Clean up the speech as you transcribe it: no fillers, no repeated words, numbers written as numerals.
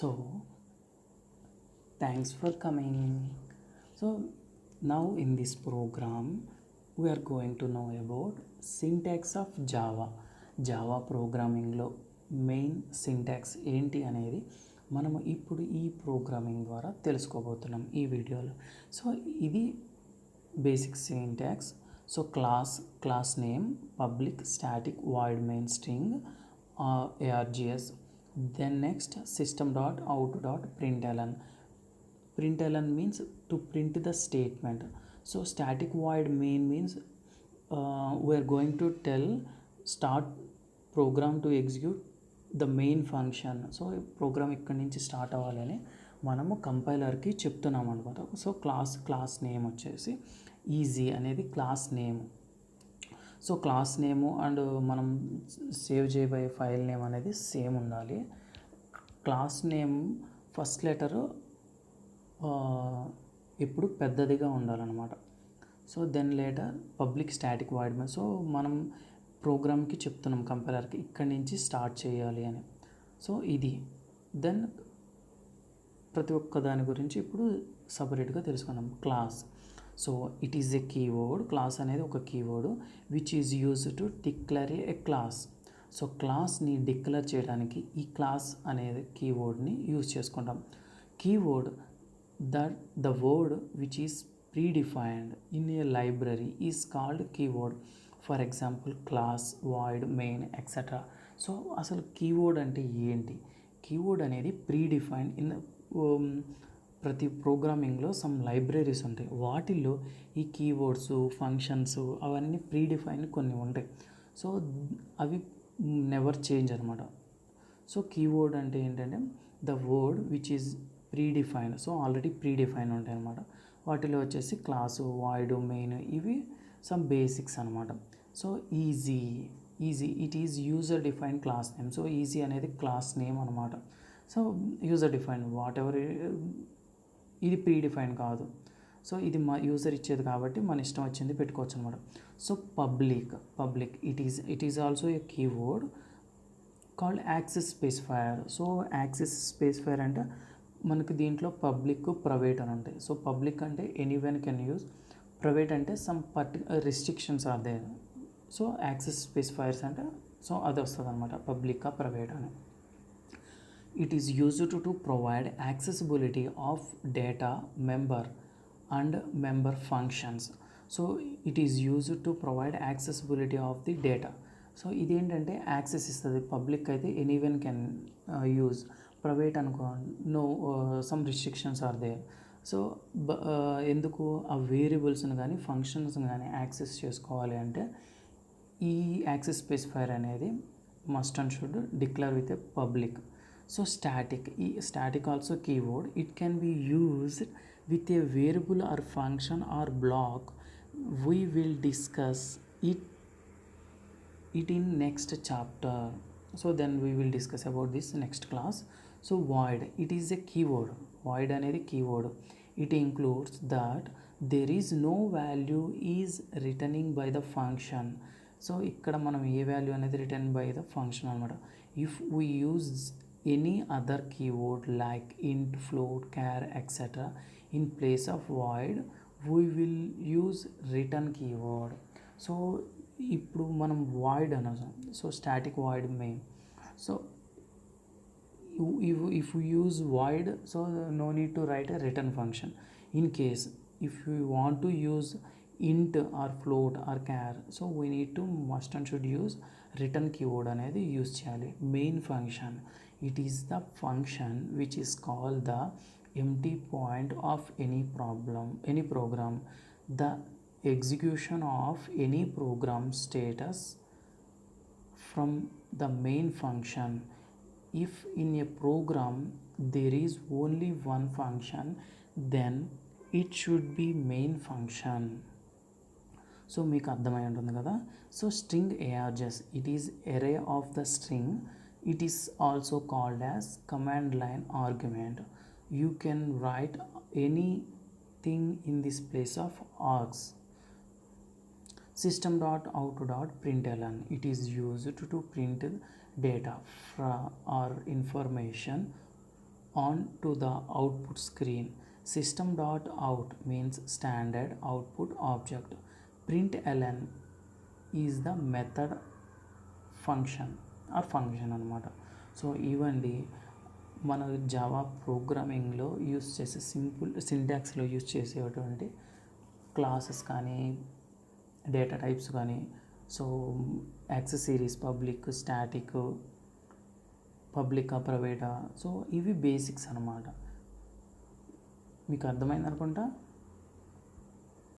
So thanks for coming. So now in this program we are going to know about syntax of Java ప్రోగ్రామింగ్లో main syntax ఏంటి అనేది మనము ఇప్పుడు ఈ programming ద్వారా తెలుసుకోబోతున్నాం ఈ వీడియోలో. సో ఇది basic syntax. So class name, public static void main string, args. Then next system.out.println. Println means to print the statement. So static void main means we are going to tell start program to execute the main function. So program ఇక్కడి నుంచి start అవ్వాలని మనము కంపైలర్కి చెప్తున్నాం అనమాట. So class name వచ్చేసి easy అనేది class name. So class name and మనం సేవ్ చేయబోయే ఫైల్ నేమ్ అనేది సేమ్ ఉండాలి. క్లాస్ నేమ్ ఫస్ట్ లెటరు ఇప్పుడు పెద్దదిగా ఉండాలన్నమాట. So then later public static void main. So మనం ప్రోగ్రామ్కి చెప్తున్నాం కంపైలర్కి ఇక్కడి నుంచి స్టార్ట్ చేయాలి అని. సో ఇది దెన్ ప్రతి ఒక్క దాని గురించి ఇప్పుడు సపరేట్గా తెలుసుకుందాం. Class. So it is a keyword. Class అనేది ఒక keyword which is use to declare a class. So క్లాస్ని డిక్లేర్ చేయడానికి ఈ క్లాస్ అనేది కీవర్డ్ని యూజ్ చేసుకుంటాం. Keyword the word which is predefined in a library is called keyword. For example class, void, main, etc. So అసలు keyword అంటే ఏంటి? Keyword అనేది ప్రీడిఫైన్డ్ ఇన్ ప్రతి ప్రోగ్రామింగ్లో సమ్ లైబ్రరీస్ ఉంటాయి. వాటిల్లో ఈ కీవర్డ్స్, ఫంక్షన్స్ అవన్నీ ప్రీడిఫైన్డ్ కొన్ని ఉంటాయి. సో అవి నెవర్ చేంజ్ అనమాట. సో కీవర్డ్ అంటే ఏంటంటే the word which is predefined. So already predefine ఉంటాయి అనమాట. వాటిలో వచ్చేసి క్లాసు, వాయిడ్, మెయిన్ ఇవి సమ్ బేసిక్స్ అనమాట. So easy it is user defined class name. So easy అనేది క్లాస్ నేమ్ అనమాట. So user defined what ever, ఇది ప్రీడిఫైన్డ్ కాదు. సో ఇది మా యూజర్ ఇచ్చేది కాబట్టి మన ఇష్టం వచ్చింది పెట్టుకోవచ్చు అనమాట. So public it is also a keyword called access specifier. So access specifier అంటే మనకి దీంట్లో పబ్లిక్, ప్రైవేట్ అని ఉంటాయి. సో పబ్లిక్ అంటే ఎనీవన్ కెన్ యూజ్, ప్రైవేట్ అంటే some restrictions are there. So access specifiers అంటే సో అది వస్తుంది అనమాట, పబ్లిక్ ప్రైవేట్ అని. It is used to provide accessibility of data, member and member functions. So it is used to provide accessibility of the data. So ఇదేంటంటే access ఇస్తుంది. Public అయితే anyone can use, private అనుకో no some restrictions are there. So ఎందుకు ఆ వేరియబుల్స్ని కానీ ఫంక్షన్స్ని కానీ access చేసుకోవాలి అంటే ఈ యాక్సెస్ స్పెసిఫైర్ అనేది must and should declare with a public. So ఈ static also keyword. It can be used with a variable or function or block. We will discuss it in next chapter. So then we will discuss about this next class. So void, it is a keyword. Void అనేది keyword. It includes that there is no value is returning by the function. So ఇక్కడ మనం ఏ value అనేది return by the function అనమాట. If we use any other keyword like int, float, char etcetera in place of void we will use return keyword. So ఇప్పుడు మనం void అనవసరం. So static void main. So if you use void, so no need to write a return function. In case if you want to use int or float or char, so we need to must and should use return keyword అనేది use చేయాలి. Main function, it is the function which is called the empty point of any program. The execution of any program status from the main function. If in a program there is only one function, then it should be main function. So మీకు అర్థమై ఉంటుంది కదా. So string args, it is array of the string. It is also called as command line argument. You can write anything in this place of args. System.out.println, it is used to print data or information on to the output screen. System.out means standard output object. Println is the method function అనమాట. So ఇవండి మన Java ప్రోగ్రామింగ్లో use చేసే simple సింటాక్స్లో use చేసేటువంటి classes కానీ data types కానీ, so accessories, public, static, public, ప్రైవేటా, సో ఇవి బేసిక్స్ అనమాట. మీకు అర్థమైంది అనుకుంటా.